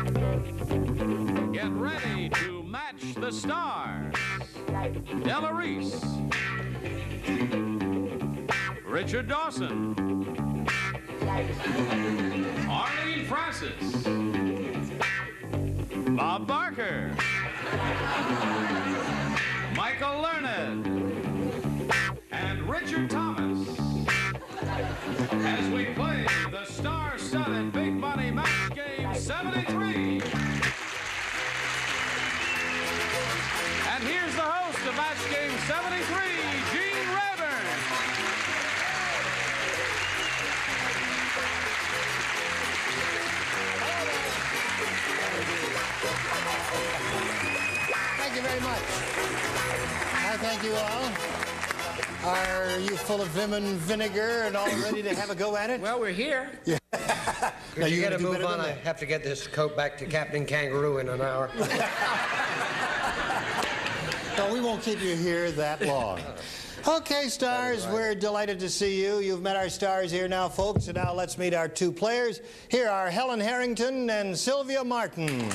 Get ready to match the stars. Della Reese, Richard Dawson, Arlene Francis, Bob Barker, Michael Learned, and Richard Thomas as we play the star-studded Big Money Match Game 73. And here's the host of Match Game 73, Gene Rayburn. Thank you very much. I thank you all. Are you full of vim and vinegar and all ready to have a go at it? Well, we're here. Yeah. Now you got to move on. I have to get this coat back to Captain Kangaroo in an hour. No, we won't keep you here that long. Okay, stars, we're delighted to see you. You've met our stars here now, folks, and now let's meet our two players. Here are Helen Harrington and Sylvia Martin.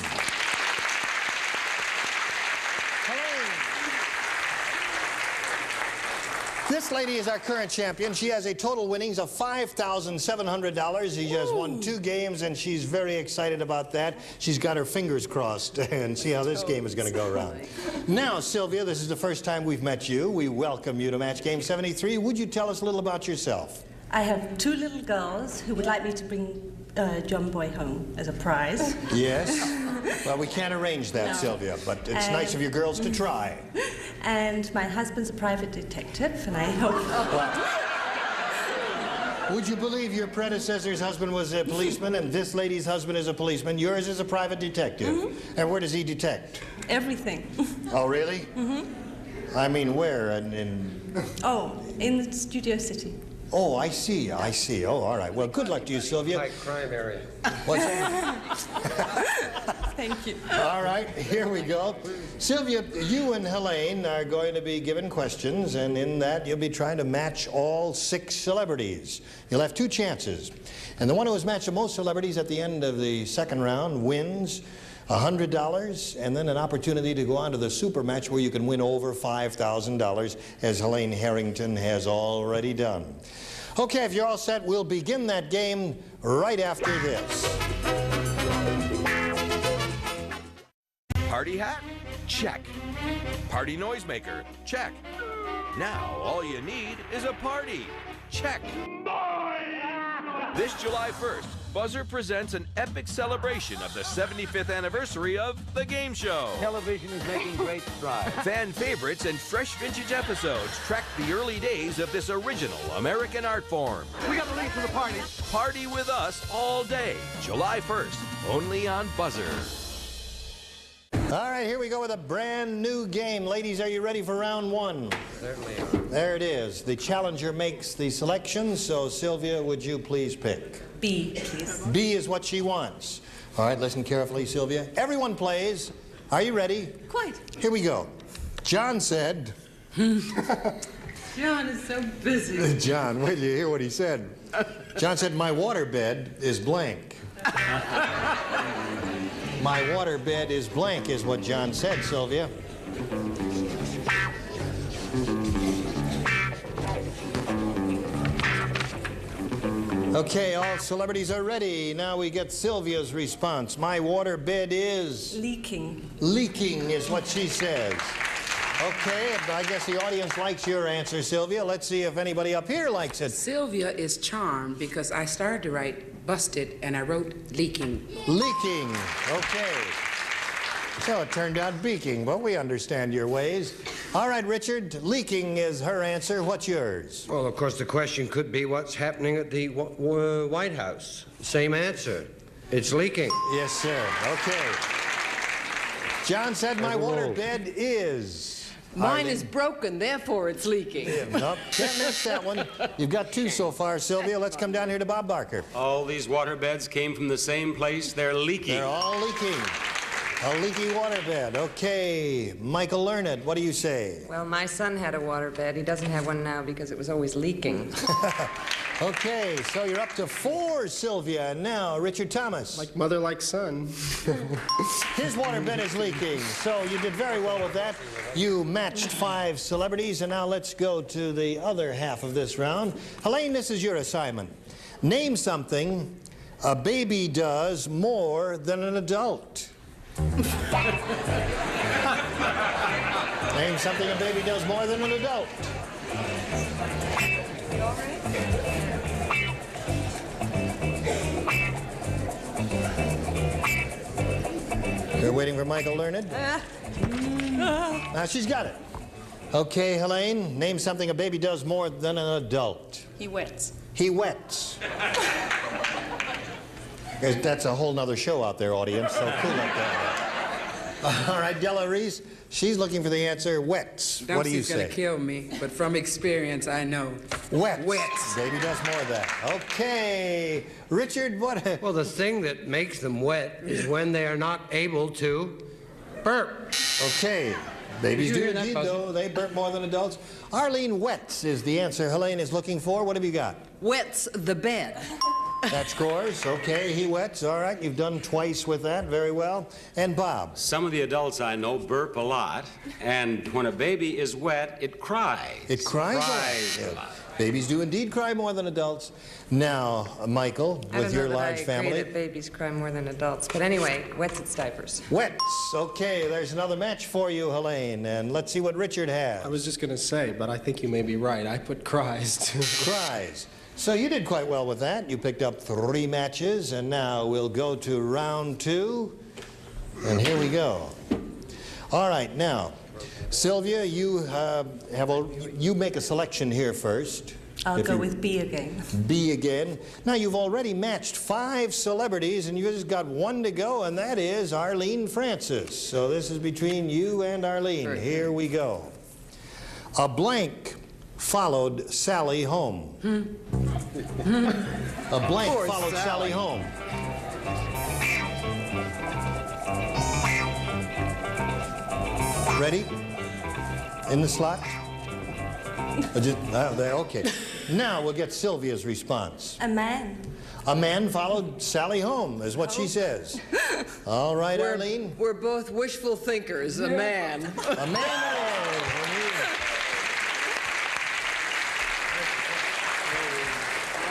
This lady is our current champion. She has a total winnings of $5,700. She has won 2 games, and she's very excited about that. She's got her fingers crossed and see how this game is going to go around. Now, Sylvia, this is the first time we've met you. We welcome you to Match Game 73. Would you tell us a little about yourself? I have 2 little girls who would like me to bring John Boy home as a prize. Yes? Well, we can't arrange that, no. Sylvia, but it's nice of your girls to try. And my husband's a private detective, and I hope... Well, would you believe your predecessor's husband was a policeman, and this lady's husband is a policeman? Yours is a private detective. Mm-hmm. And where does he detect? Everything. Oh, really? Mm-hmm. I mean, where? Oh, in the Studio City. Oh, I see, I see. Oh, all right. Well, good luck to you, Sylvia. High crime area. What's that? Thank you. All right, here we go. Sylvia, you and Helene are going to be given questions, and in that you'll be trying to match all 6 celebrities. You'll have 2 chances. And the one who has matched the most celebrities at the end of the second round wins $100, and then an opportunity to go on to the super match where you can win over $5,000, as Helene Harrington has already done. Okay, if you're all set, we'll begin that game right after this. Party hat? Check. Party noisemaker? Check. Now, all you need is a party. Check. This July 1st, Buzzer presents an epic celebration of the 75th anniversary of The Game Show. Television is making great strides. Fan favorites and fresh vintage episodes track the early days of this original American art form. We got the link to the party. Party with us all day, July 1st, only on Buzzer. All right, here we go with a brand new game. Ladies, are you ready for round 1? Certainly are. There it is. The challenger makes the selection, so Sylvia, would you please pick? B, please. B is what she wants. All right, listen carefully, Sylvia. Everyone plays. Are you ready? Quite. Here we go. John said... John is so busy. John, wait till you hear what he said. John said, my waterbed is blank. My waterbed is blank is what John said, Sylvia. Okay, all celebrities are ready. Now we get Sylvia's response. My waterbed is... Leaking. Leaking is what she says. Okay, I guess the audience likes your answer, Sylvia. Let's see if anybody up here likes it. Sylvia is charmed because I started to write busted and I wrote leaking. Leaking, okay. So it turned out beaking, but we understand your ways. All right, Richard, leaking is her answer. What's yours? Well, of course, the question could be what's happening at the White House. Same answer. It's leaking. Yes, sir. Okay. John said my waterbed is... Mine is broken, therefore it's leaking. Yeah, nope, can't miss that one. You've got 2 so far, Sylvia. Let's come down here to Bob Barker. All these waterbeds came from the same place. They're leaking. They're all leaking. A leaky waterbed. Okay, Michael Learned, what do you say? Well, my son had a waterbed. He doesn't have one now because it was always leaking. Okay, so you're up to 4, Sylvia. And now, Richard Thomas. Like mother, like son. His waterbed is leaking, so you did very well with that. You matched 5 celebrities, and now let's go to the other half of this round. Helene, this is your assignment. Name something a baby does more than an adult. Name something a baby does more than an adult. They're waiting for Michael Learned. Now she's got it. Okay, Helene, name something a baby does more than an adult. He wets. He wets. That's a whole nother show out there, audience, so cool up there. All right, Della Reese, she's looking for the answer, wets. What do you say? Gonna kill me, but from experience, I know. Wets. Wets. Baby does more of that. Okay. Richard, what? Well, the thing that makes them wet is when they are not able to burp. Okay. Babies Did you do hear that indeed, buzzer? though. They burp more than adults. Arlene, wets is the answer Helene is looking for. What have you got? Wets the bed. That scores. Okay, he wets. All right, you've done twice with that. Very well. And Bob? Some of the adults I know burp a lot, and when a baby is wet, it cries. It cries? A lot. Babies do indeed cry more than adults. Now, Michael, with your large family. I agree that babies cry more than adults. But anyway, wets its diapers. Wets. Okay, there's another match for you, Helene. And let's see what Richard has. I was just going to say, but I think you may be right. I put cries, too. Cries. So you did quite well with that. You picked up 3 matches, and now we'll go to round 2. And here we go. All right, now, Sylvia, you you make a selection here first. I'll go with B again. B again. Now, you've already matched 5 celebrities, and you just got 1 to go, and that is Arlene Francis. So this is between you and Arlene. Here we go. A blank followed Sally home. A blank followed Sally home. Ready? In the slot? There, okay. Now we'll get Sylvia's response. A man. A man followed Sally home, is what she says. All right, Arlene. We're both wishful thinkers. A man. A man.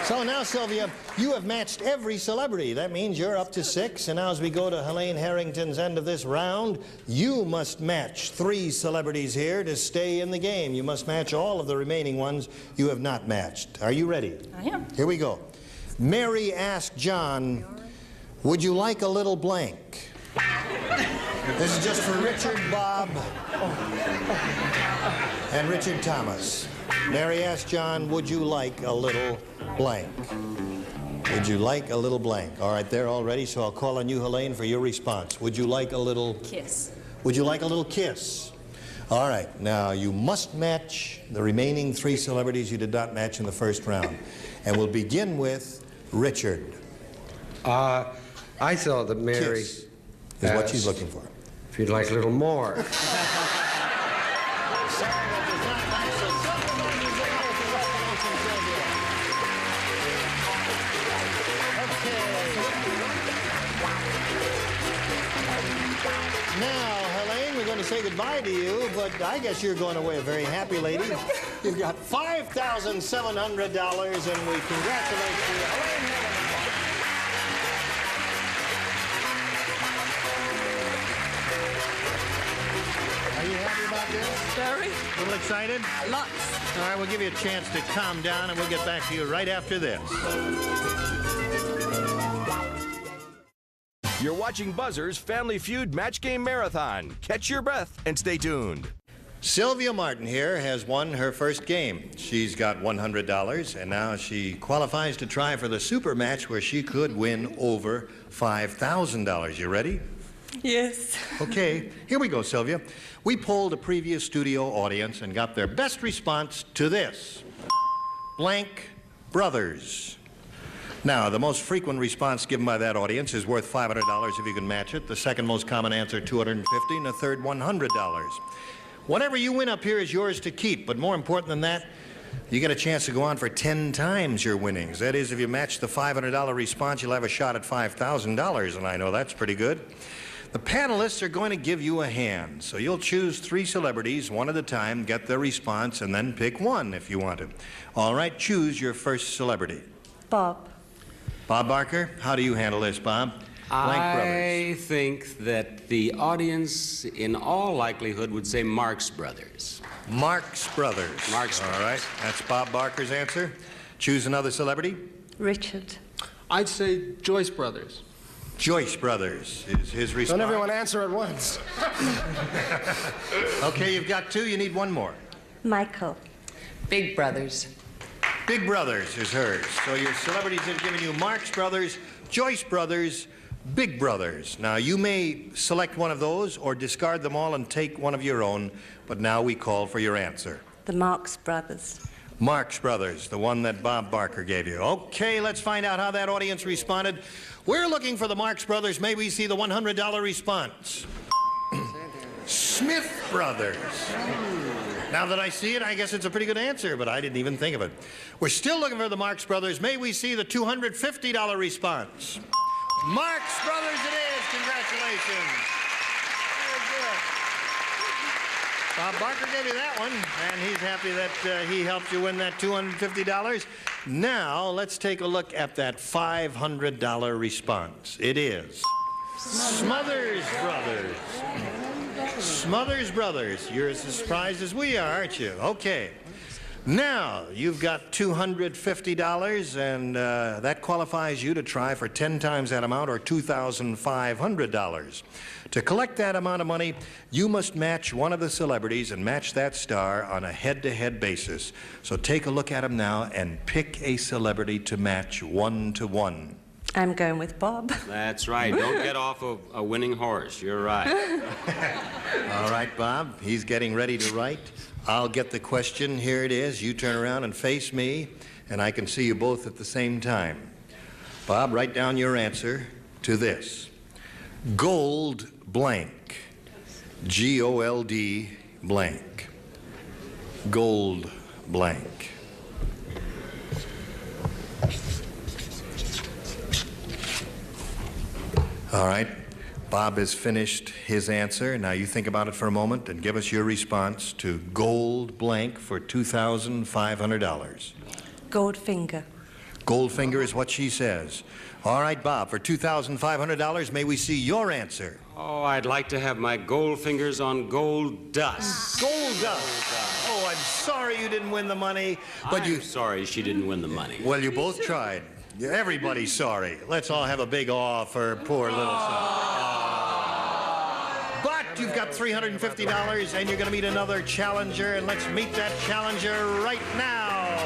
So now, Sylvia, you have matched every celebrity. That means you're up to 6. And now as we go to Helene Harrington's end of this round, you must match 3 celebrities here to stay in the game. You must match all of the remaining ones you have not matched. Are you ready? I am. Here we go. Mary asked John, would you like a little blank? This is just for Richard, Bob, and Richard Thomas. Mary asked John, would you like a little blank? Would you like a little blank? All right, they're all ready, so I'll call on you, Helene, for your response. Would you like a little... Kiss. Would you like a little kiss? All right, now you must match the remaining 3 celebrities you did not match in the first round. And we'll begin with Richard. I thought that Mary... Kiss is what she's looking for. If you'd like a little more. Say goodbye to you, but I guess you're going away a very happy lady. You've got $5,700, and we congratulate you. Are you happy about this? Very. A little excited? Lots. All right, we'll give you a chance to calm down, and we'll get back to you right after this. You're watching Buzzr's Family Feud Match Game Marathon. Catch your breath and stay tuned. Sylvia Martin here has won her first game. She's got $100, and now she qualifies to try for the super match where she could win over $5,000. You ready? Yes. Okay, here we go, Sylvia. We polled a previous studio audience and got their best response to this. Blank Brothers. Now, the most frequent response given by that audience is worth $500 if you can match it. The second most common answer, $250, and the third, $100. Whatever you win up here is yours to keep, but more important than that, You get a chance to go on for 10 times your winnings. That is, if you match the $500 response, you'll have a shot at $5,000, and I know that's pretty good. The panelists are going to give you a hand, so you'll choose 3 celebrities, one at a time, get their response, and then pick one if you want to. All right, choose your first celebrity. Bob. Bob Barker, how do you handle this, Bob? Blank Brothers. I think that the audience, in all likelihood, would say Marx Brothers. Marx Brothers. Marx Brothers. All right, that's Bob Barker's answer. Choose another celebrity. Richard. I'd say Joyce Brothers. Joyce Brothers is his response. Don't everyone answer at once. Okay, you've got 2. You need one more. Michael. Big Brothers. Big Brothers is hers. So your celebrities have given you Marx Brothers, Joyce Brothers, Big Brothers. Now, you may select one of those or discard them all and take one of your own, but now we call for your answer. The Marx Brothers. Marx Brothers, the one that Bob Barker gave you. Okay, let's find out how that audience responded. We're looking for the Marx Brothers. May we see the $100 response? Smith Brothers. Now that I see it, I guess it's a pretty good answer, but I didn't even think of it. We're still looking for the Marx Brothers. May we see the $250 response? Marx Brothers it is. Congratulations. Very good. Bob Barker gave you that one, and he's happy that he helped you win that $250. Now, let's take a look at that $500 response. It is Smothers Brothers. Smothers Brothers. You're as surprised as we are, aren't you? Okay. Now, you've got $250, and that qualifies you to try for 10 times that amount, or $2,500. To collect that amount of money, you must match one of the celebrities and match that star on a head-to-head basis. So take a look at them now and pick a celebrity to match 1-to-1. I'm going with Bob. That's right. Don't get off of a winning horse. You're right. All right, Bob. He's getting ready to write. I'll get the question. Here it is. You turn around and face me, and I can see you both at the same time. Bob, write down your answer to this. Gold blank. G-O-L-D blank. Gold blank. All right. Bob has finished his answer. Now you think about it for a moment and give us your response to gold blank for $2,500. Goldfinger. Goldfinger is what she says. All right, Bob, for $2,500, may we see your answer? Oh, I'd like to have my gold fingers on gold dust. Gold dust. Oh, I'm sorry you didn't win the money, but I'm sorry she didn't win the money. Well, you both tried. Everybody's sorry. Let's all have a big awe for poor little son. But you've got $350, and you're going to meet another challenger, and let's meet that challenger right now.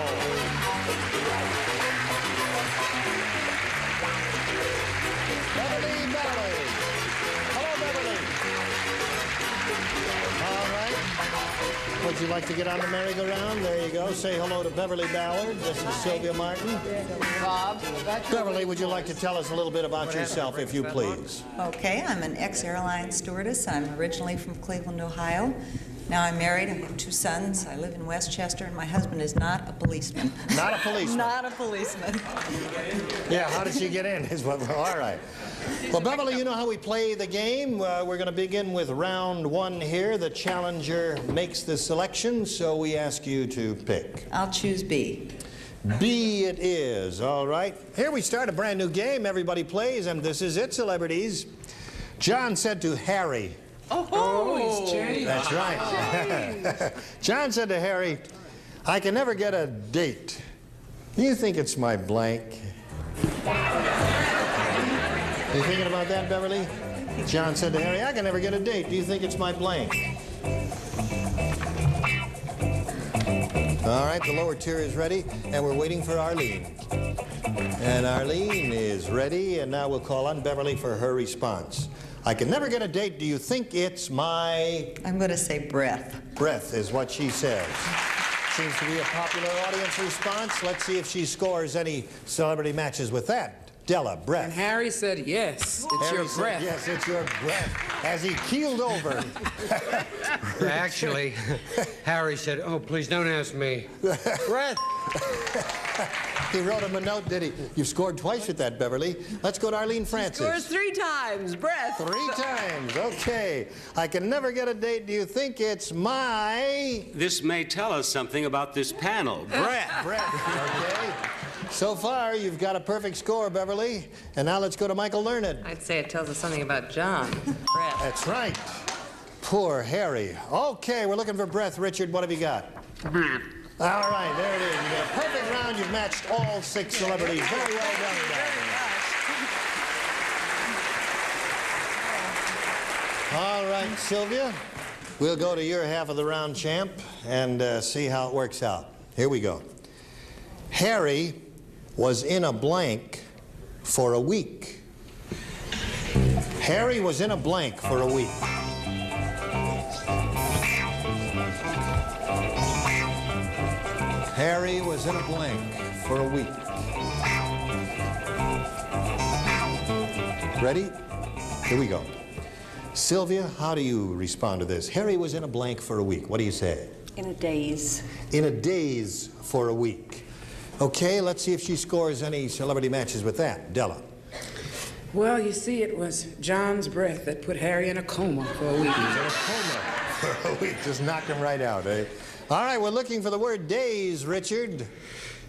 Beverly Ballard. Hello, Beverly. All right. Would you like to get on the merry-go-round? There you go. Say hello to Beverly Ballard. This is Sylvia Martin. Bob. Beverly, would you like to tell us a little bit about yourself, if you please? Okay, I'm an ex-airline stewardess. I'm originally from Cleveland, Ohio. Now I'm married. I have 2 sons. I live in Westchester, and my husband is not a policeman. Not a policeman? Not a policeman. Yeah, how did she get in? All right. Well, Beverly, you know how we play the game. We're going to begin with round 1 here. The challenger makes the selection, so we ask you to pick. I'll choose B. B it is. All right. Here we start a brand new game. Everybody plays, and this is it, celebrities. John said to Harry. Oh, it's Jay. That's right. John said to Harry, I can never get a date. Do you think it's my blank? You thinking about that, Beverly? John said to Harry, I can never get a date. Do you think it's my blank? All right, the lower tier is ready, and we're waiting for Arlene. And Arlene is ready, and now we'll call on Beverly for her response. I can never get a date. Do you think it's my... I'm going to say breath. Breath is what she says. Seems to be a popular audience response. Let's see if she scores any celebrity matches with that. Della, breath. And Harry said, yes, it's Harry your said, breath. yes, it's your breath. As he keeled over. Actually, Harry said, oh, please don't ask me. Breath. He wrote him a note, did he? You've scored twice with that, Beverly. Let's go to Arlene Francis. Scores 3 times. Breath. 3 times. Okay. I can never get a date. Do you think it's my... This may tell us something about this panel. Breath. Breath. Okay. So far, you've got a perfect score, Beverly. And now let's go to Michael Learned. I'd say it tells us something about John. Breath. That's right. Poor Harry. Okay, we're looking for breath. Richard, what have you got? All right, there it is. You got a perfect round. You've matched all 6 celebrities. Very well done, guys. All right, Sylvia. We'll go to your half of the round, champ, and see how it works out. Here we go. Harry was in a blank for a week. Harry was in a blank for a week. Harry was in a blank for a week. Ready? Here we go. Sylvia, how do you respond to this? Harry was in a blank for a week. What do you say? In a daze. In a daze for a week. Okay, let's see if she scores any celebrity matches with that. Della. Well, you see, it was John's breath that put Harry in a coma for a week. In a coma for a week. Just knocked him right out, eh? All right, we're looking for the word daze, Richard.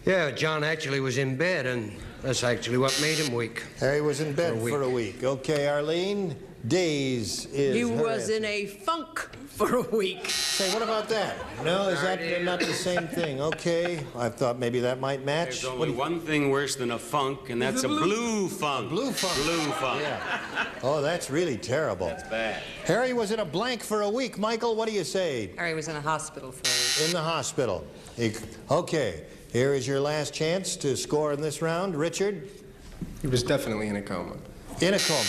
Yeah, John actually was in bed, and that's actually what made him weak. Harry was in bed for a week. Okay, Arlene, daze is He her was answer. in a funk for a week. Say, what about that? No, is that not the same thing? Okay, I thought maybe that might match. There's only one thing worse than a funk, and that's a blue funk. Blue funk. Blue funk. Yeah. Oh, that's really terrible. That's bad. Harry was in a blank for a week. Michael, what do you say? Harry was in a hospital for a week. In the hospital. Okay, here is your last chance to score in this round. Richard? He was definitely in a coma. In a coma.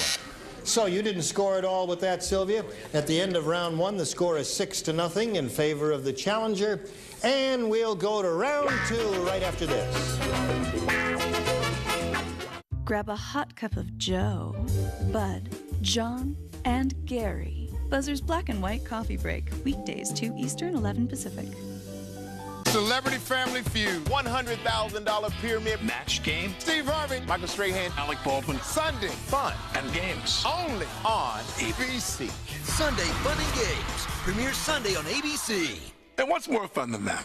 So you didn't score at all with that, Sylvia. At the end of round 1, the score is 6-0 in favor of the challenger. And we'll go to round 2 right after this. Grab a hot cup of Joe, Bud, John, and Gary. Buzzer's Black and White Coffee Break. Weekdays, 2 Eastern, 11 Pacific. Celebrity Family Feud, $100,000 pyramid match game. Steve Harvey, Michael Strahan, Alec Baldwin. Sunday, fun and games. Only on ABC. Sunday Fun and Games. Premieres Sunday on ABC. And what's more fun than that?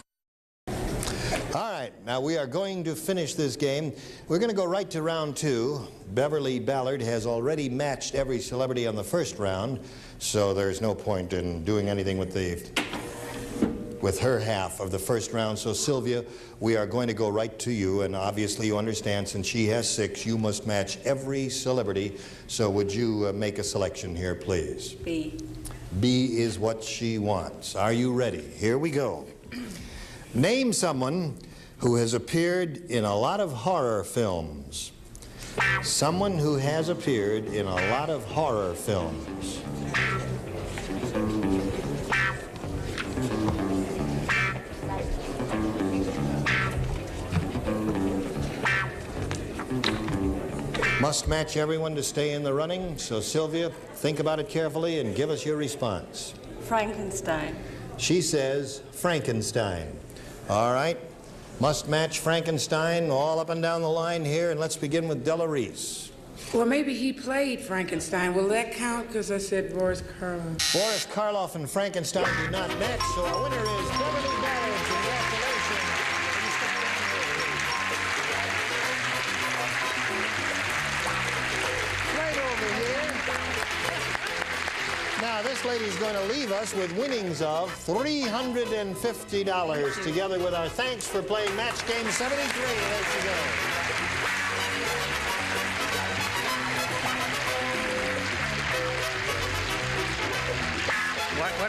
All right, now we are going to finish this game. We're going to go right to round 2. Beverly Ballard has already matched every celebrity on the first round, so there's no point in doing anything with her half of the first round. So Sylvia, we are going to go right to you, and obviously you understand, since she has 6, you must match every celebrity. So would you make a selection here, please? B. B is what she wants. Are you ready? Here we go. Name someone who has appeared in a lot of horror films. Someone who has appeared in a lot of horror films. Must match everyone to stay in the running. So Sylvia, think about it carefully and give us your response. Frankenstein. She says Frankenstein. All right. Must match Frankenstein all up and down the line here. And let's begin with Della Reese. Well, maybe he played Frankenstein. Will that count? Because I said Boris Karloff. Boris Karloff and Frankenstein do not match, so our winner is Beverly Ballard. Congratulations. Right over here. Now, this lady's going to leave us with winnings of $350, together with our thanks for playing Match Game 73. There she goes.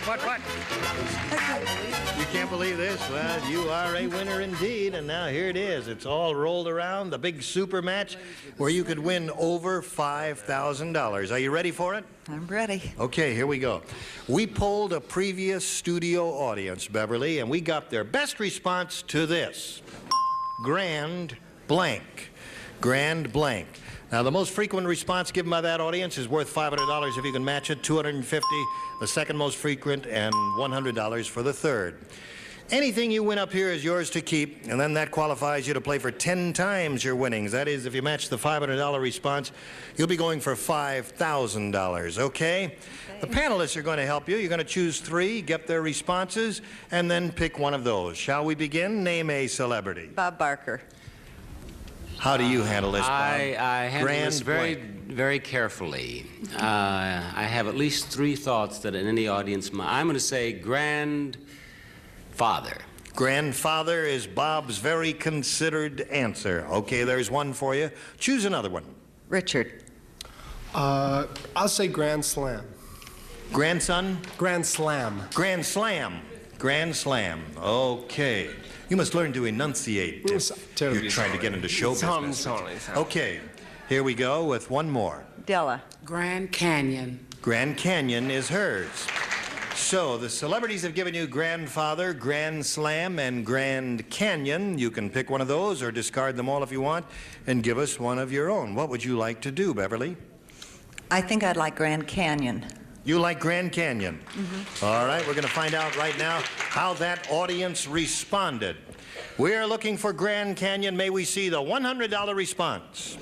What? You can't believe this? Well, you are a winner indeed, and now here it is. It's all rolled around, the big super match where you could win over $5,000. Are you ready for it? I'm ready. Okay, here we go. We polled a previous studio audience, Beverly, and we got their best response to this. Grand blank. Grand blank. Now, the most frequent response given by that audience is worth $500 if you can match it, $250 the second most frequent, and $100 for the third. Anything you win up here is yours to keep, and then that qualifies you to play for 10 times your winnings. That is, if you match the $500 response, you'll be going for $5,000, okay? The panelists are going to help you. You're going to choose 3, get their responses, and then pick one of those. Shall we begin? Name a celebrity. Bob Barker. How do you handle this, Bob? I handle this very carefully. I have at least 3 thoughts that in any audience, I'm going to say grandfather. Grandfather is Bob's very considered answer. Okay, there's one for you. Choose another one. Richard. I'll say Grand Slam. Grandson? Grand Slam. Grand Slam. Grand Slam. Okay. You must learn to enunciate. You're trying to get into show business. Okay, here we go with one more. Della. Grand Canyon. Grand Canyon is hers. So the celebrities have given you Grandfather, Grand Slam, and Grand Canyon. You can pick one of those or discard them all if you want and give us one of your own. What would you like to do, Beverly? I think I'd like Grand Canyon. You like Grand Canyon? All right, we're going to find out right now how that audience responded. We are looking for Grand Canyon. May we see the $100 response?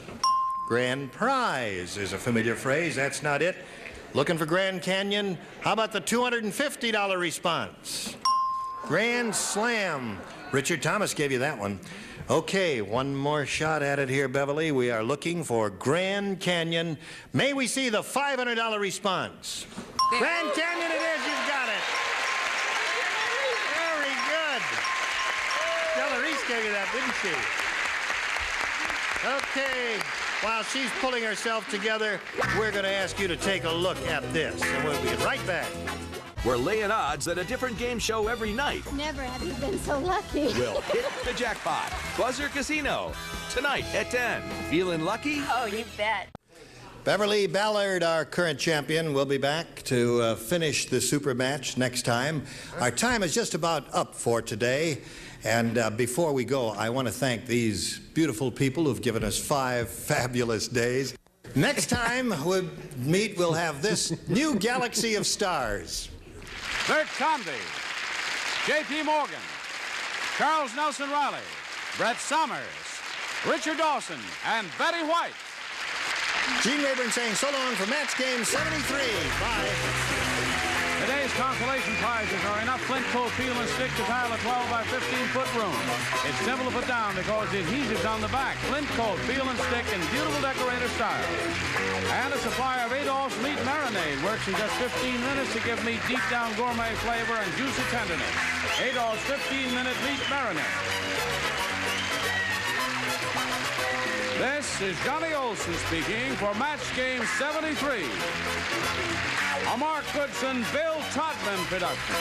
Grand prize is a familiar phrase. That's not it. Looking for Grand Canyon. How about the $250 response? Grand Slam. Richard Thomas gave you that one. Okay, one more shot at it here, Beverly. We are looking for Grand Canyon. May we see the $500 response? Grand Canyon it is. You've got it. Very good. Della Reese gave you that, didn't she? Okay. While she's pulling herself together, we're going to ask you to take a look at this, and we'll be right back. We're laying odds at a different game show every night. Never have you been so lucky. We'll hit the jackpot. Buzzer Casino. Tonight at 10. Feeling lucky? Oh, you bet. Beverly Ballard, our current champion, will be back to finish the super match next time. Our time is just about up for today. And before we go, I want to thank these beautiful people who've given us 5 fabulous days. Next time we meet, we'll have this new galaxy of stars. Bert Convy, J.P. Morgan, Charles Nelson Riley, Brett Somers, Richard Dawson, and Betty White. Gene Rayburn saying so long for Match Game 73. Bye. Today's consolation prizes are enough flint coat peel and stick to tile a 12 by 15-foot room. It's simple to put down because the adhesive's on the back. Flint coat, peel and stick in beautiful decorator style. And a supply of Adolph's meat marinade works in just 15 minutes to give meat deep down gourmet flavor and juicy tenderness. Adolph's 15-minute meat marinade. This is Johnny Olson speaking for Match Game 73. A Mark Goodson, Bill Todman production.